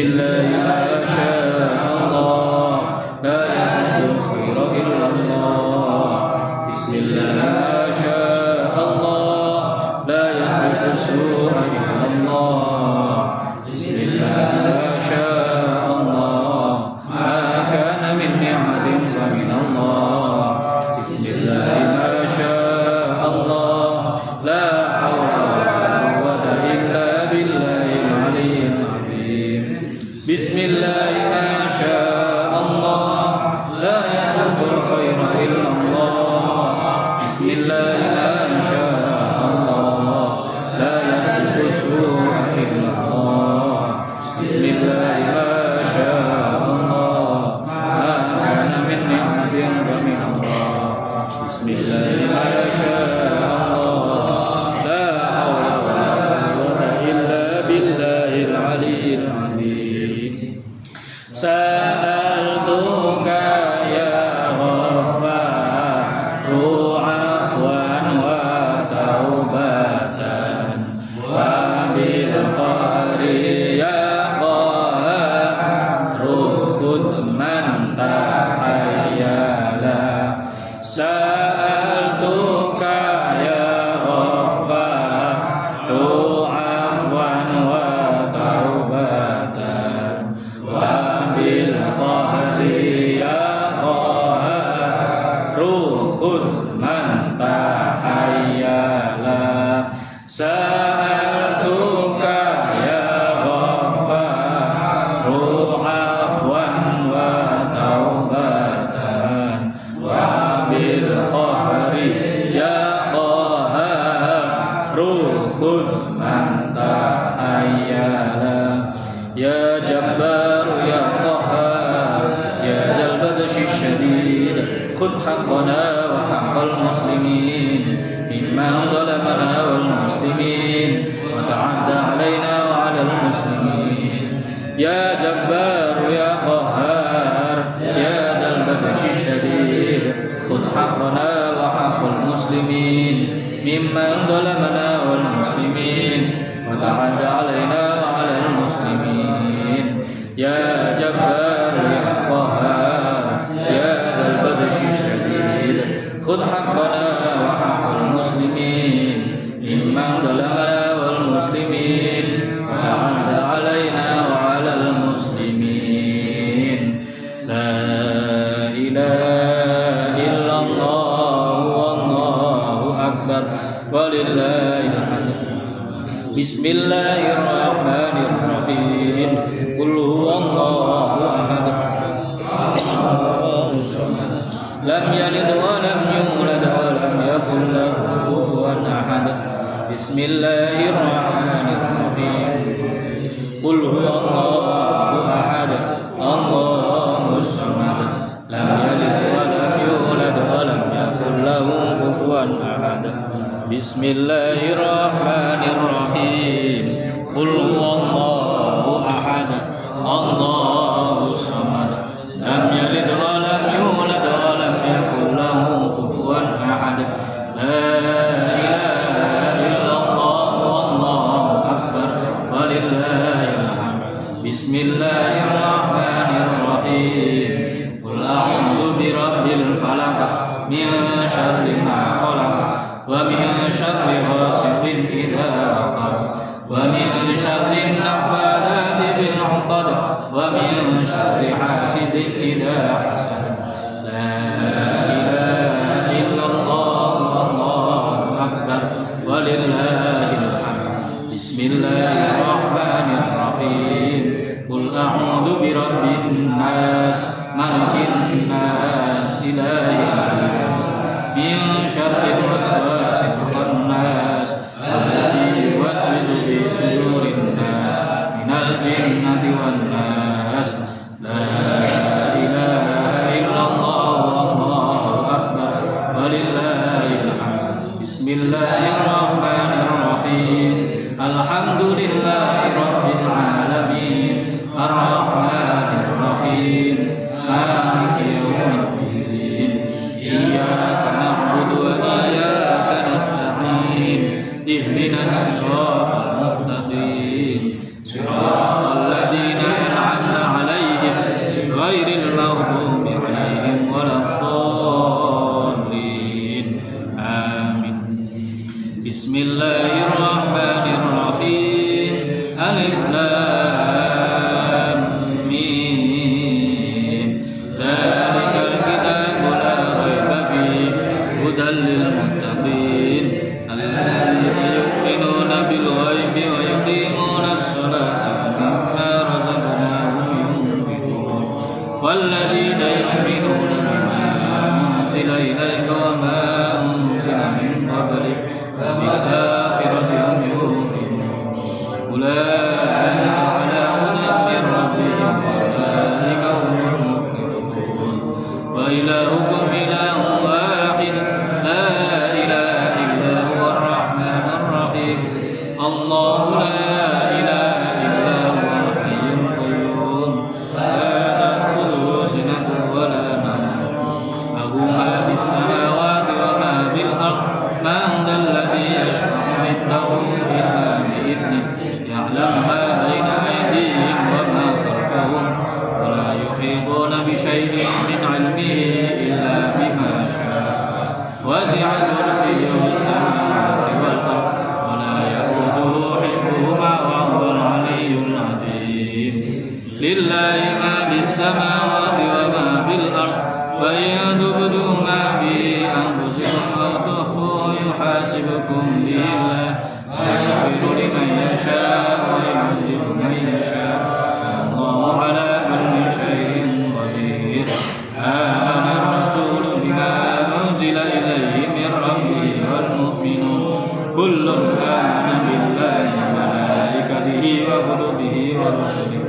الله ما شاء الله لا يسوق الخير إلا الله بسم الله ما شاء الله لا يسوق السوء إلا الله بسم الله ما شاء الله ما كان من نعمة فمن الله بسم الله ما شاء الله لا حول ولا قوة إلا بالله العلي العظيم بسم الله ما شاء الله لا يسوق الخير إلا الله بسم الله ما شاء الله لا يسوق السوء إلا الله بسم الله ما شاء الله ما كان من نعمة فمن الله بسم الله ما شاء الله لا حول ولا قوة إلا بالله العلي العظيم سألتك يا غفار عفوا وتوبة وبالقهر يا قهار خذ من تحيلا سألتك يا غفار عفوا وتوبة وبالقهر يا قهار خذ من تحيلا سألتك يا غفار عفوا وتوبة وبالقهر يا قهار خذ من تحيلا يا جبار يا قهار يا ذا البطش الشديد خذ حقنا وحق المسلمين ممن ظلمنا والمسلمين وتعدى علينا وعلى المسلمين يا جبار يا قهار يا ذا البطش الشديد خذ حقنا وحق المسلمين ممن ظلمنا والمسلمين وتعدى علينا وعلى المسلمين يا جبار يا قهار يا ذا البطش الشديد خذ حقنا وحق المسلمين ممن ظلمنا والمسلمين وتعدى علينا وعلى المسلمين لا إله إلا الله والله أكبر ولله الحمد بسم الله الرحمن الرحيم قل هو الله أحد الله الصمد لم يلد ولم يولد ولم يكن له كفوا أحد بسم الله الرحمن الرحيم قل هو الله أحد الله الصمد لم يلد ولم يولد ولم يكن له كفوا أحد بسم الله الرحمن الرحيم قل هو الله أحد الله الصمد لم يلد ولم يولد ولم يكن له كفوا أحد لا إله إلا الله والله أكبر ولله الحمد بسم الله الرحمن الرحيم قل أعوذ برب الفلق من شر ما خلق ومن شر غاسق إذا وقب ومن شر النفاثات في العقد ومن شر حاسد إذا حسد لا إله إلا الله والله أكبر ولله الحمد بسم الله الرحمن الرحيم قل أعوذ برب الناس ملك الناس إله الناس من شر الوسواس الخناس الذي يوسوس في صدور الناس من الجنة والناس لا إله إلا الله والله أكبر ولله الحمد بسم الله الرحمن الرحيم الحمد لله رب العالمين الرحمن الرحيم مالك يوم الدين إياك نعبد وإياك نستعين اهدنا الصراط المستقيم صراط الذين Bismillahirrahmanirrahim. Alif Lam Mim. Dzalikal kitabu la raiba fihi hudan lil muttaqin alladzina yu'minuna bil ghaibi wa yuqimuna as-salata wa mimma razaqnahum yunfiqun walladzina yu'minuna bima unzila ilayka wa ma unzila min qablik wa bil akhirati hum yuqinun ulaika ala hudan min rabbihim wa ulaika humul muflihun wa ilahukum ilahun wahid la ilaha illa huwa ar-rahmanur rahim Allahu la ilaha illa huwa al-hayyul qayyum la ta'khudhuhu sinatun wa la nawm lahu ma fis samawati wa ma fil ard man dhal ladzi yashfa'u 'indahu illa bi'idhnihi ya'lamu ma bayna aydihim wa ma khalfahum wa la yuhituna bi shay'in min 'ilmihi illa bima sha'a wasi'a kursiyyuhu as-samawati wal ard wa la ya'uduhu hifdhuhuma wa huwal 'aliyyul 'azim lillahi ma fis samawati wa ma fil ard wa in tubdu ma fi anfusikum aw tukhfuhu yuhasibukum bihi ويغفر لمن يشاء ويعذب من يشاء والله على كل شيء قدير آمن الرسول بما أنزل إليه من ربه والمؤمنون كل آمن بالله وملائكته وكتبه ورسله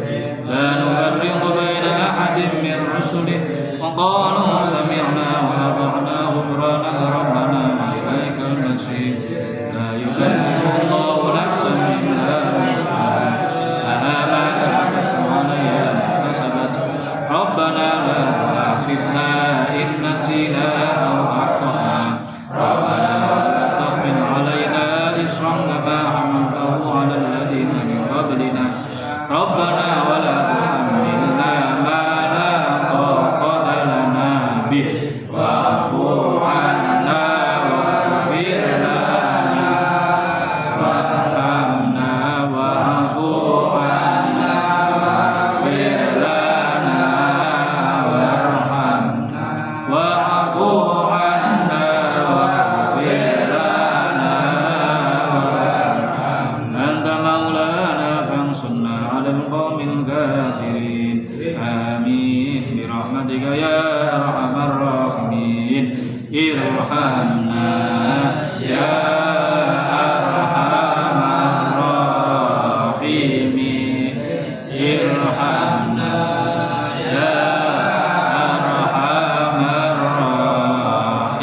لا نفرق بين أحد من رسله وقالوا سمعنا وأطعنا غفرانك ربنا وإليك المصير لا يكلف الله نفسا إلا وسعها لها ما كسبت وعليها ما كسبت ربنا لا تؤاخذنا إن نسينا أو أخطأنا ربنا ولا تحمل علينا إصرا كما حملته على الذين من قبلنا ربنا ولا تحملنا ما لا طاقة لنا به واعف عنا واغفر لنا وارحمنا واعف عنا واغفر لنا وارحمنا واعف عنا واغفر لنا وارحمنا أنت مولانا فانصرنا على القوم الكافرين آمين برحمتك يا أرحم الراحمين ارحمنا يا أرحم الراحمين ارحمنا يا أرحم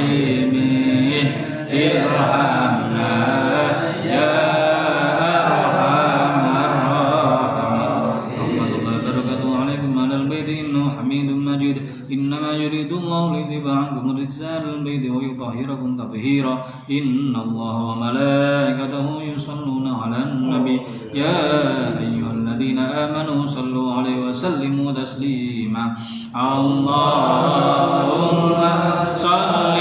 الراحمين ارحمنا يا أرحم الراحمين رحمة الله وبركاته عليكم على البيت إنه حميد مجيد إنما يريد الله ليذهب عنكم الرجس أهل البيت ويطهركم تطهيرا إن الله وملائكته يصلون على النبي يا أيها الذين آمنوا صلوا عليه وسلموا تسليما اللهم صل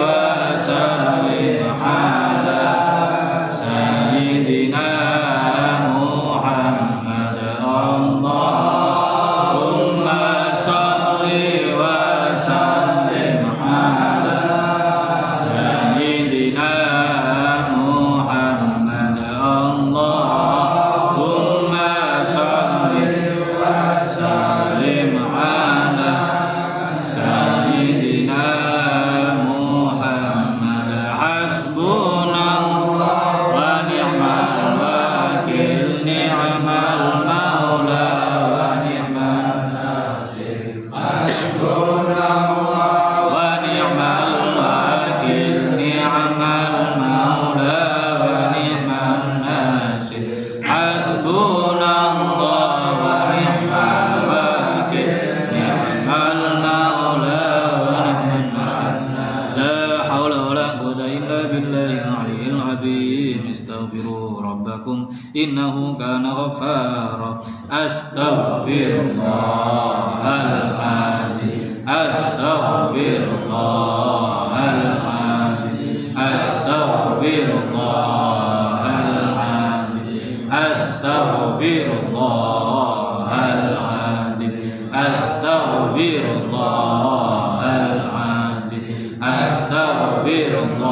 وسلم على سيدنا محمد اللهم صل وسلم على سيدنا محمد اللهم صل وسلم على سيدنا محمد حسبنا الله ونعم الوكيل نعم المولى ونعم الناصر حسبنا الله ونعم الوكيل نعم المولى ونعم الناصر حسبنا الله ونعم الوكيل نعم المولى ونعم الناصر لا حول ولا قوة إلا بالله العلي العظيم استغفروا ربكم إنه كان غفارا أستغفر الله العظيم أستغفر الله العظيم أستغفر الله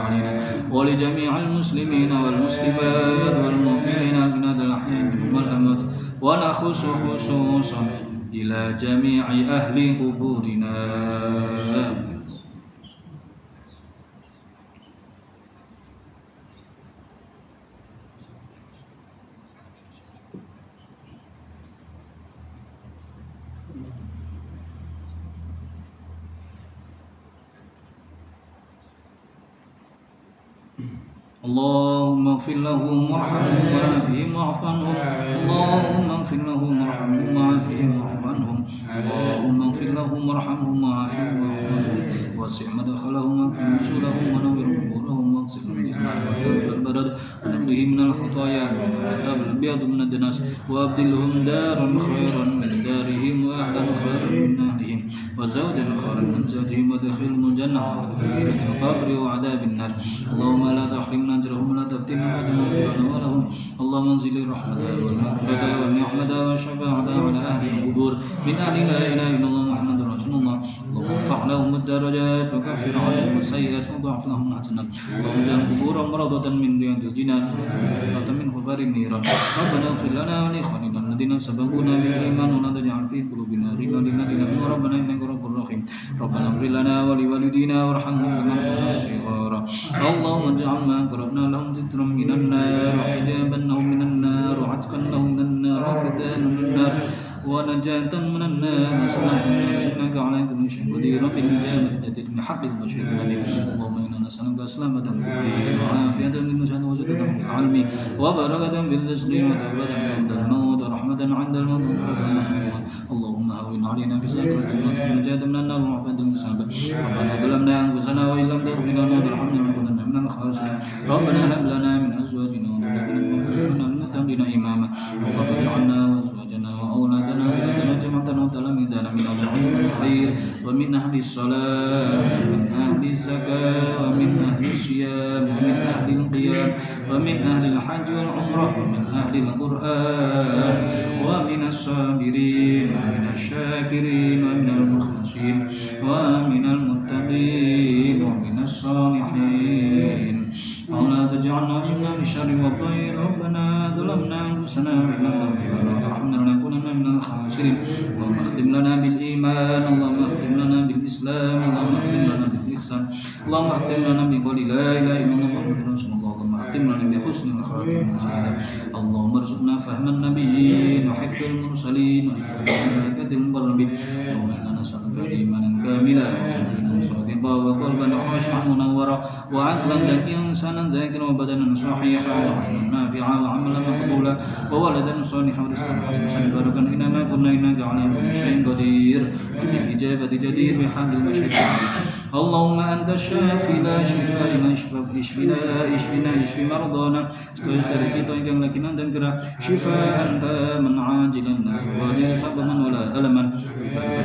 علينا ولجميع المسلمين والمسلمات والمؤمنين من الأحياء منهم والأموات ونخص خصوصا إلى جميع أهل قبورنا. اللهم اغفر لهم وارحمهم وعافهم واعف عنهم. اللهم اغفر لهم وارحمهم وعافهم واعف عنهم. اللهم اغفر لهم وارحمهم وعافهم واعف عنهم. وسع مدخلهم واكرم نزلهم ونور قبورهم واغسلهم بالماء والثلج والبرد ونقهم من الخطايا والعذاب الابيض من الدنس وابدلهم دارا خيرا من دارهم واهلا خيرا من اهلهم وزوجا خيرا من زوجهم وادخلهم الجنه وفتنة القبر وعذاب النار. اللهم لا تحرمنا اجرهم ولا تفتنا اجرهم ولهم. اللهم انزل الرحمه والمغفره والنعمه والشفاعه على اهل القبور من اهل لا اله الا الله محمد رسول الله. اللهم ارفع لهم الدرجات وكفر عنهم السيئات وضاعف لهم الحسنات. اللهم اجعل قبورهم روضة من رياض الجنان وجنة من غفار النيران. ربنا اغفر لنا ولاخواننا الذين سبقونا بالايمان ولا تجعل في قلوبنا غلا للذين امنوا ربنا انك رؤوف رحيم. ربنا اغفر لنا ولوالدينا وارحمهم كما ربونا صغارا. اللهم اجعل ما قرأنا لهم سترا من النار وحجابا لهم من النار وعتقا لهم من النار وفداء من النار ونجاة من النار وصلاة إنك على كل شيء قدير بالإجابة التي بحق البشر القدير. اللهم إنا نسألك سلامة في الدين وعافية في النساء وجدة في العلم وبركة في الرزق وتوبة عند الموت ورحمة عند الموت وبركة عند الموت. اللهم هون علينا في سكرة الموت ونجاة من النار وعافية من الحساب. ربنا ظلمنا أنفسنا وإن لم تغفر لنا وترحمنا لنكونن من الخاسرين. ربنا هب لنا من أزواجنا وذرياتنا المتقين إماما. اللهم اجعلنا وأزواجنا وأولادنا وولادنا جماعة وتلاميذنا من أهل الخير ومن أهل الصلاة ومن أهل الزكاة ومن أهل الصيام ومن أهل القيام ومن أهل الحج والعمرة ومن أهل القرآن ومن الصابرين ومن الشاكرين ومن المخلصين ومن المتقين ومن الصالحين. ولا تجعلنا إلا من شر والضير. ربنا ظلمنا أنفسنا وإن لم تغفر لنا وترحمنا لنكونن من الخاسرين. اللهم اختم لنا بالإيمان. اللهم اختم لنا بالإسلام. اللهم اختم لنا بالإحسان. اللهم اختم لنا بقول لا إله إلا الله محمد رسول الله. اللهم اختم لنا بحسن الخاتمة والسعادة. اللهم ارزقنا فهم النبيين وحفظ المرسلين وإكرام المقربين. اللهم إنا نسألك إيمانا كاملا وقلبا صادقا وقلبا خاشعا منورا وعقلا ذكيا لسانا ذاكرا وبدنا صحيحا وعلما نافعا وعملا مقبولا وولدا صالحا ورزقا حسنا باركا إنما كنا إنك على كل شيء قدير وبالإجابة جدير بحمد المشركين. اللهم أنت الشافي لا شفاء إلا شفاء. اشفنا اشف مرضانا استجدرك طيقا لكن تنكرا شفاء تاما عاجلا لا يغادر سقما ولا ألما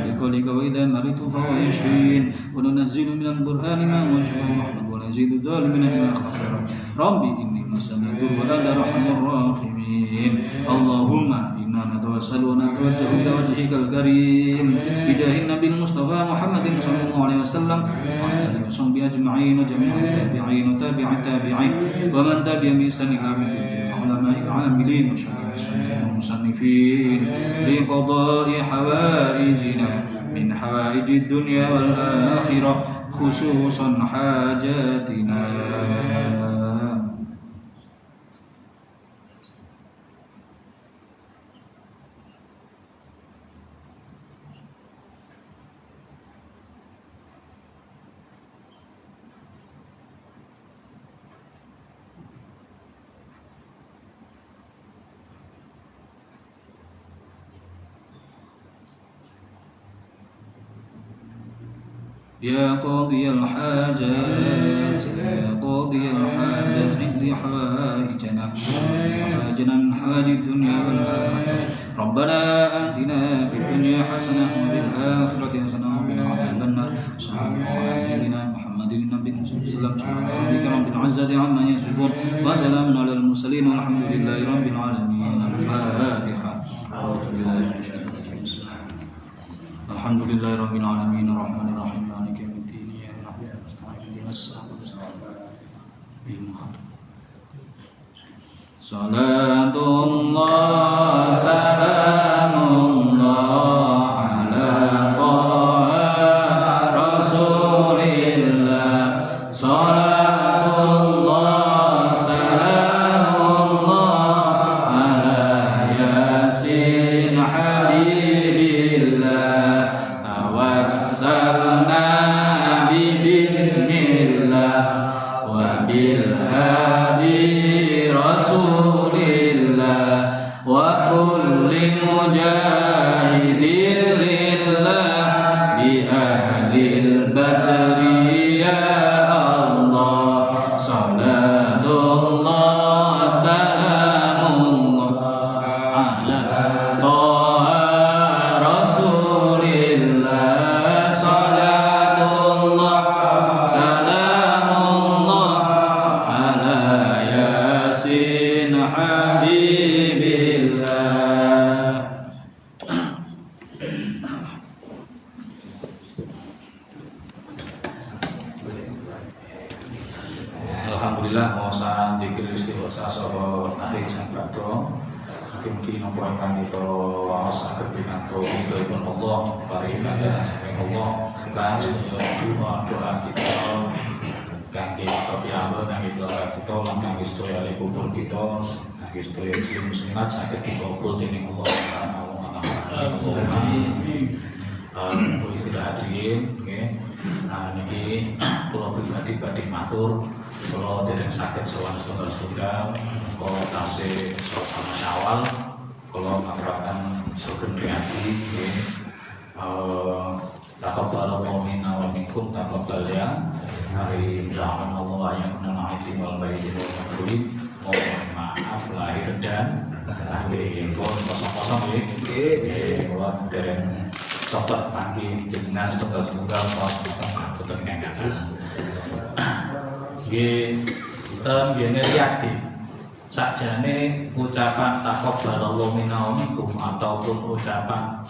بقولك وإذا مرضت فهو يشفين. وننزل من القرآن ما هو شفاء ورحمة ولا يزيد الظالمين إلا خسارا. ربي إني مسني الضر وأنت أرحم الراحمين. اللهم إنا نتوسل ونتوجه إلى وجهك الكريم بجاه النبي المصطفى محمد صلى الله عليه وسلم وعلى آله وصحبه أجمعين وجميع التابعين وتابع التابعين ومن تبع بإحسان إلى يوم الدين. علماء العاملين وشهداء المصنفين لقضاء حوائجنا من حوائج الدنيا والآخرة خصوصا حاجاتنا. يا قاضي الحاجات يا قاضي الحاجات اقضي حوائجنا من حوائج الدنيا والآخرة. ربنا آتنا في الدنيا حسنة وفي الآخرة حسنة وقنا عذاب النار. صلى الله على سيدنا محمد النبي صلى الله عليه وسلم. سبحان ربك رب العزة عما يصفون وسلام على المرسلين والحمد لله رب العالمين. الفاتحة. الحمد لله رب العالمين الرحمن الرحيم مالك يوم الدين إياك نعبد ونستعين اهدنا الصراط المستقيم Salatullah salamullah ala taha rasulillah. Salatullah salamullah ala yasin habibillah. Tawassalna bi bismillah wa bil hadi Rasulillah wa kulli mujahidin lillah bi ahlil badri ya Allah. Salatullah salamullah ala taha Rasulillah. Salatullah salamullah ala yasin habibillah. Alhamdulillah masa dikir istighosah saha narik jangkado. Mugi-mugi napa ingkang kita saged pinanto ridhoipun Allah, paring kaliyan saking Allah, lan doa kita kangge kita piyambak, kangge keluarga kita, lan kangge sedaya ahli kubur kita, kangge sedaya muslim muslimat saged dikabul dening Allah Subhanahu wa taala. Amin. Istirahat hadirin, nggih. Nah niki kula pribadi badhe matur kula dereng saged sowan setunggal-setunggal kok tasih suasana Syawal kula ngaturaken sugeng priyadi nggih. Taqabbalallahu minna wa minkum taqabbal ya. Hari zaman Allah yang mengenai wal baizin wal makruhin. Mohon maaf lahir dan batin. Pun kosong-kosong nggih. Kula dereng sobat pagi jenengan setunggal-setunggal pos boten ngangkat. Nggih, ngene riyadi. Sakjane ucapan taqabbalallahu minna wa minkum ataupun ucapan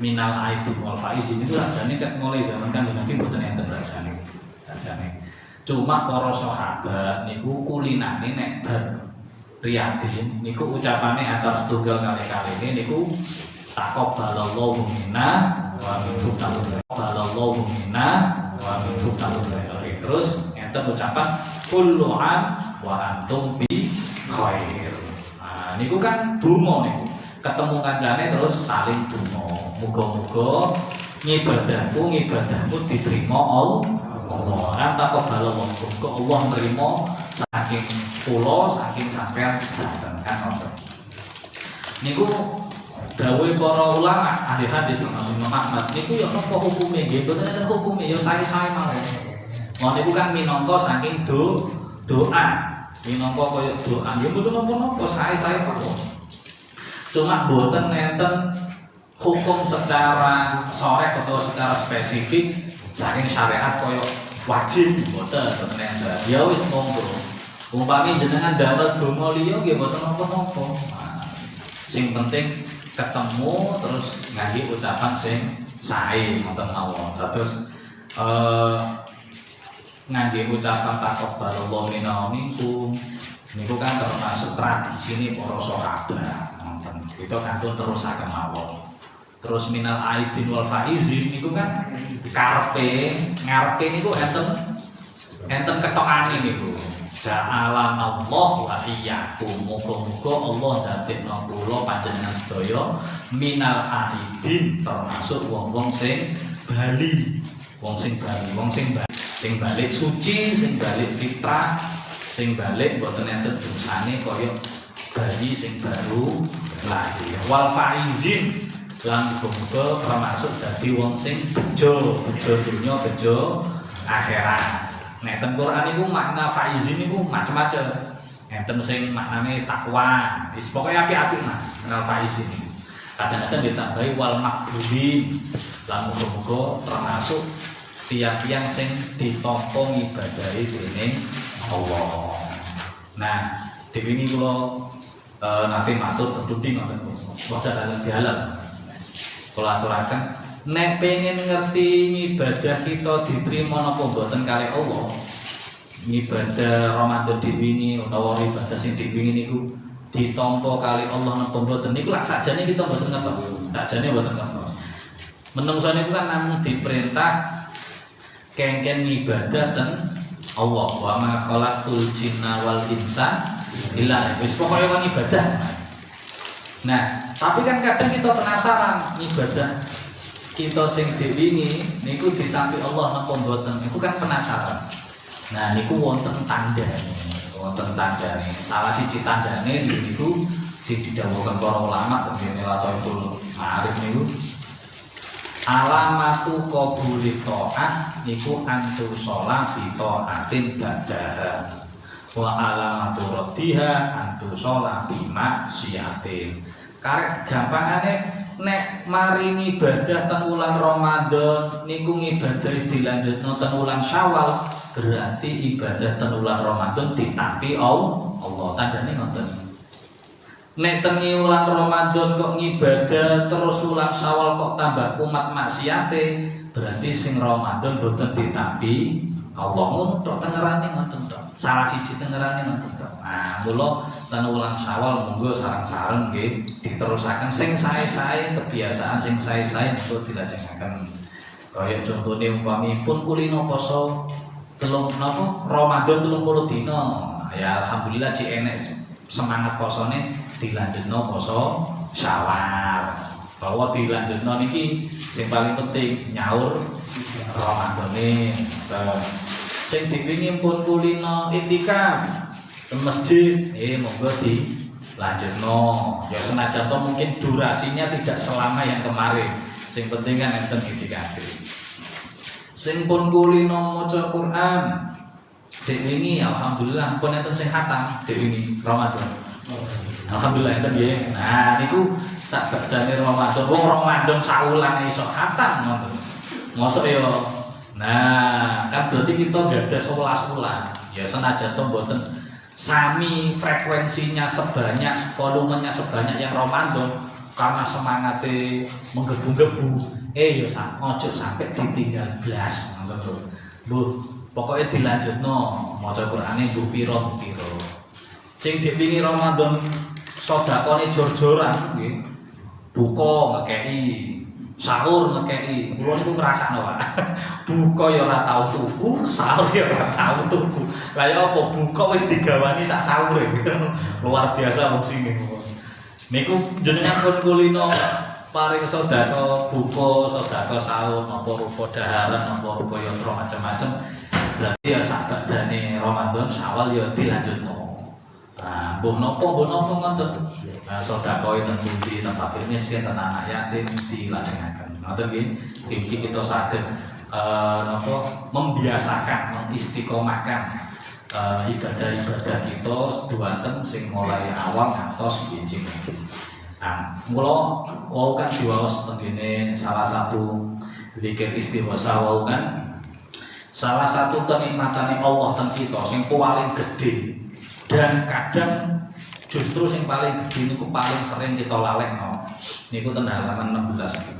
minal aidin wal faizin itu sakjane ket mulai zaman kan Nabi boten enten sakjane. Cuma para sahabat niku kulinane nek bar riyadin niku ucapane antar setunggal kali-kaline niku taqabbalallahu minna wa minkum taqabbalallahu minna wa minkum terus enten ucapan kullu am wa antum bi khair. Nah niku kan donga niku ketemu kancane terus saling donga muga-muga ngibadahmu diterima Allah. Kan taqabbalallahu minkum kok Allah nerima saking kula saking sampean sedanten kan ngoten. Niku dawuh para ulama ahli hadis Imam Ahmad niku ya napa hukume nggih boten enten hukume ya sae-sae mawon. Mon niku kan minangka saking doa. Minangka kaya doa nggih boten napa-napa sae-sae mawon. Cuma boten enten hukum secara soreh atau secara spesifik saking syariat kaya wajib boten enten. Ya wis monggo. Umpami jenengan damel donga liya nggih boten napa-napa. Sing penting ketemu terus ngangge ucapan sing sae ngoten mawon. Terus ngangge ucapan taqabbalallahu minna wa minkum niku kan termasuk tradisine para sahabat ngoten. Itu kantun terusaken mawon. Terus minal aidin wal faizin niku kan ngarepe niku enten ketokane niku. Ja'alanallah wa iyyakum. Muga-muga Allah dadekno kula panjenengan sedaya minal aidin termasuk wong-wong sing bali. Wong sing balik suci, sing balik fitrah, sing balik boten enten dosane kaya bayi sing baru lahir. Wal faizin lan muga termasuk dadi wong sing bejo dunya bejo akhirat. Nek ten Quran niku makna faizin niku macam-macam. Enten sing maknane takwa, wis pokoke apik-apik lah kenal faizin niku. Kadang-kadang ditambahi wal makbulin. Lan muga-muga termasuk tiang-tiang sing ditampa ngibadahi dening Allah. Nah, dene kula nate matur kedudi ngoten. Wajah dalam dialog. Kula aturaken nek pengen ngerti ibadah kita diterima napa mboten kali Allah ibadah Ramadan diwingi utawa ibadah sing diwingi niku ditampa kali Allah napa mboten niku lak sakjane kita mboten ngertos. Sakjane mboten ngertos. Menungso niku kan namung diperintah kengken ibadah ten Allah. Wa ma khalaqtul jinna wal insa illa wis pokoke kon ibadah. Nah, tapi kan kadang kita penasaran ibadah kita sing diwingi niku ditampi Allah napa mboten. Niku kan penasaran. Nah, niku wonten tandane. Wonten tandane. Salah siji tandane niku sing didhawuhken para ulama tengene Lataiful Ma'arif niku alamatu qabuli ta'at niku antu sholat bi ta'atin ba'daha wa alamatu raddiha antu sholat bi maksiatin. Karek gampangane nek maringi ibadah teng wulan Ramadan niku ngibadah dilanjutno teng wulan Syawal berarti ibadah teng wulan Ramadan ditampi Allah. Tandane ngoten. Nek tengi wulan Ramadan kok ngibadah terus wulan Syawal kok tambah kumat maksiate, berarti sing Ramadan boten ditampi Allah. Ngono tok tengerane ngoten tok. Salah siji tengerane ngoten tok. Nah, mula ten wulan Syawal monggo sareng-sareng nggih diterusaken sing sae-sae kebiasaan sing sae-sae monggo dilajengaken. Kaya contone umpami pun kulino poso Ramadan 30 dina. Ya alhamdulillah cik enek semangat posone dilanjutno poso Syawal. Bahwa dilanjutno niki sing paling penting nyaur Ramadane. Sing dipingin pun kulino itikaf ke masjid, monggo dilanjutno. Ya senajan to mungkin durasinya tidak selama yang kemarin. Sing penting kan enten itikaf. Sing pun kulino maca Quran dek wingi alhamdulillah pun enten sing khatam dek wingi Ramadan. Alhamdulillah enten nggih. Nah niku sak badane Ramadan. Wong Ramadan saulan iso khatam ngoten. Mosok ya. Nah, kan berarti kita enggak ada 11 bulan. Ya senajan to mboten sami frekuensinya sebanyak, volumenya sebanyak yang Ramadan karena semangatnya menggebu-gebu. Ya ojo sampai ditinggal blas ngoten lho. Bu pokoknya dilanjutno maca Qur'ane mbuh pira-pira. Sing dipingi Ramadan sedekahane jor-joran nggih. Buka ngekeki, sahur ngekeki. Kula niku ngrasakno, Pak. Buka ya ora tau tuku, sahur ya ora tau tuku. Lah ya apa buka wis digawani sak sahure. Luar biasa wong sing niku jenengan pun kulino paring sedekah buka, sedekah sahur, napa rupa daharan, napa rupa yatra macam-macam. Berarti ya sak badane Ramadan Syawal ya dilanjutno. Nah, mbuh napa ngoten. Nah, sedekah ten pundi ten fakir miskin ten anak yatim dilajengaken. Ngoten nggih. Iki kita saged membiasakan, mengistiqomahkan ibadah-ibadah kita duanten sing mulai awal ngantos pinjing. Nah, mula wau kan diwaos tengene salah satu zikir istighosa wau kan salah satu kenikmatane Allah teng kita sing paling gede dan kadang justru sing paling gede niku paling sering kita lalekno niku ten halaman 16.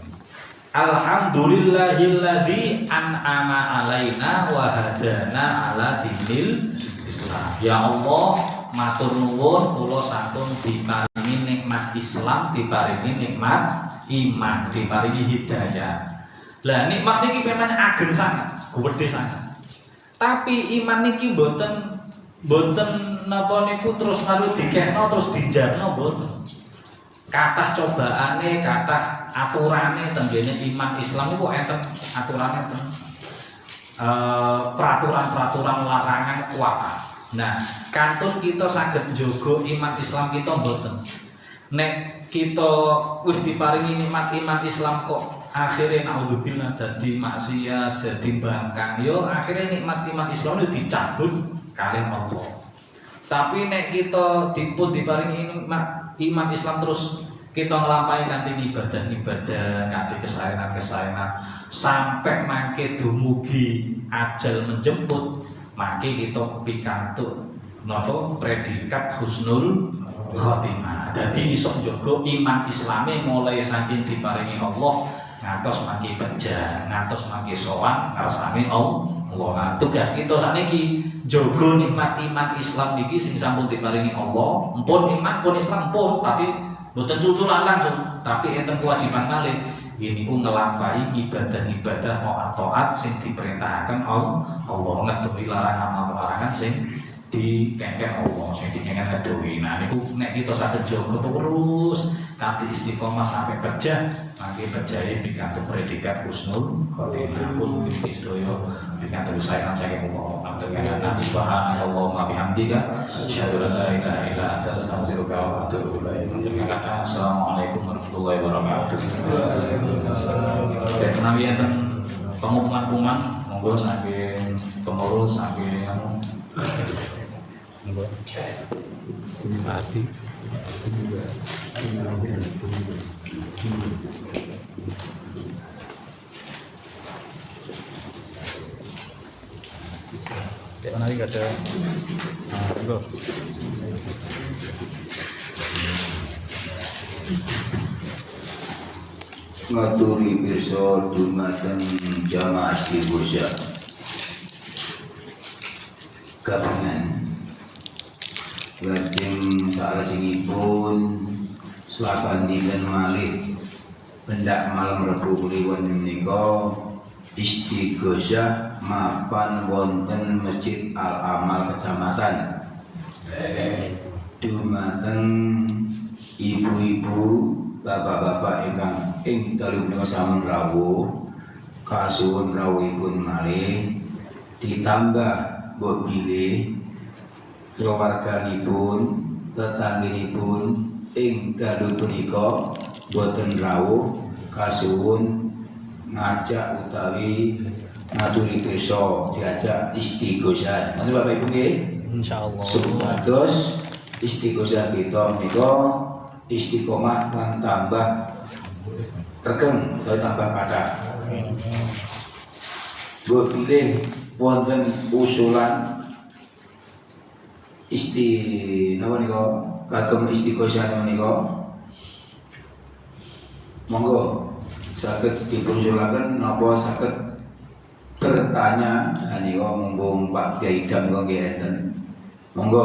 Alhamdulillahilladzi an'ama alaina wa hadana ala dinil Islam. Ya Allah, matur nuwun kula sampun diparingi nikmat Islam, diparingi nikmat iman, diparingi hidayah. Lah nikmat niki memang ageng sangat, gede sangat. Tapi iman niki mboten napa niku terus karo dikekno terus dijarno mboten. Kathah cobaane, kathah aturane tenggene iman Islam niku enten aturane ten. Peraturan-peraturan larangan kuat. Nah, kantun kita saged njogo iman Islam kita mboten. Nek kita wis diparingi nikmat iman Islam kok akhirnya naudzubillah dadi maksiat, dadi bangkang, yo akhirnya nikmat iman Islam itu dicabut kalih Allah. Tapi nek kita dipun diparingi iman Islam terus kita nglampahi kanthi ibadah-ibadah, kanthi kesaenan-kesaenan sampai mangke dumugi ajal menjemput, mangke kita pikantuk napa predikat husnul khotimah. Dadi iso njaga iman Islame mulai saking diparingi Allah ngantos mangke pejah, ngantos mangke sowan ngarsane Allah. Allah. Nah, tugas kita sakniki jaga nikmat iman Islam niki sing sampun diparingi Allah. Mpun iman pun Islam pun, tapi mboten cuculan langsung, tapi enten kewajiban malih. Ini ku ngelampahi ibadah-ibadah taat-taat sing diperintahkan Allah ngedoi larangan-larangan sing dikengken Allah, sing dikengken ngedoi. Nah niku nek kita saged jaga terus kanthi istiqomah sampai pejah, mangke pejahe pikantuk predikat husnul khotimah pun iki sedaya pikantuk saenan saking Allah. Atur subhanallah wa bihamdika asyhadu an la ilaha illa anta astaghfiruka wa atubu ilaik. Assalamualaikum warahmatullahi wabarakatuh. Menawi enten pengumuman-pengumuman monggo saking pengurus saking monggo. Mati. Dek nanti enggak ada. Monggo. Ngaturi pirsa dumateng jamaah istighosah gabungan lajeng salajengipun selapan dinten malih pendak malam Rebo kliwon menika istighosah mapan wonten Masjid Al Amal Kecamatan dumateng ibu-ibu bapak-bapak ingkang ing dalu menika sampun rawuh kasuwun rawuhipun malih ditambah mbok bilih keluarganipun tetangginipun ing dalu punika boten rawuh kasuwun ngajak utawi ngaturi pirsa diajak istighosah. Ngoten Bapak Ibu nggih? Insyaallah. Supados istighosah kita menika istiqomah lan tambah regeng utawi tambah kathah. Mbok pilih wonten usulan napa nika kagem istighosah menika monggo saged dipunsulaken napa saged bertanya nika mumpung Pak Kyai Idam kok nggih enten monggo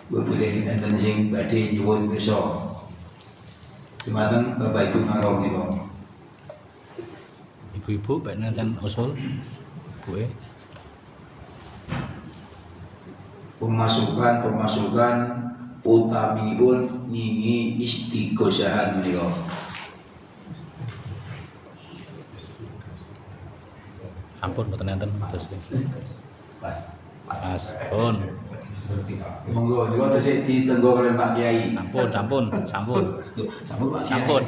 boleh enten sing badhe nyuwun pirsa dumateng Bapak Ibu ngarom nika ibu-ibu badhe enten usul kuwe pemasukan utaminipun ngingi istighosahan menika. Ampun mboten enten terus. Pas. Pun. Monggo niku tesih ditenggo kalian Pak Kiai. Sampun. Sampun Pak Kiai. Sampun.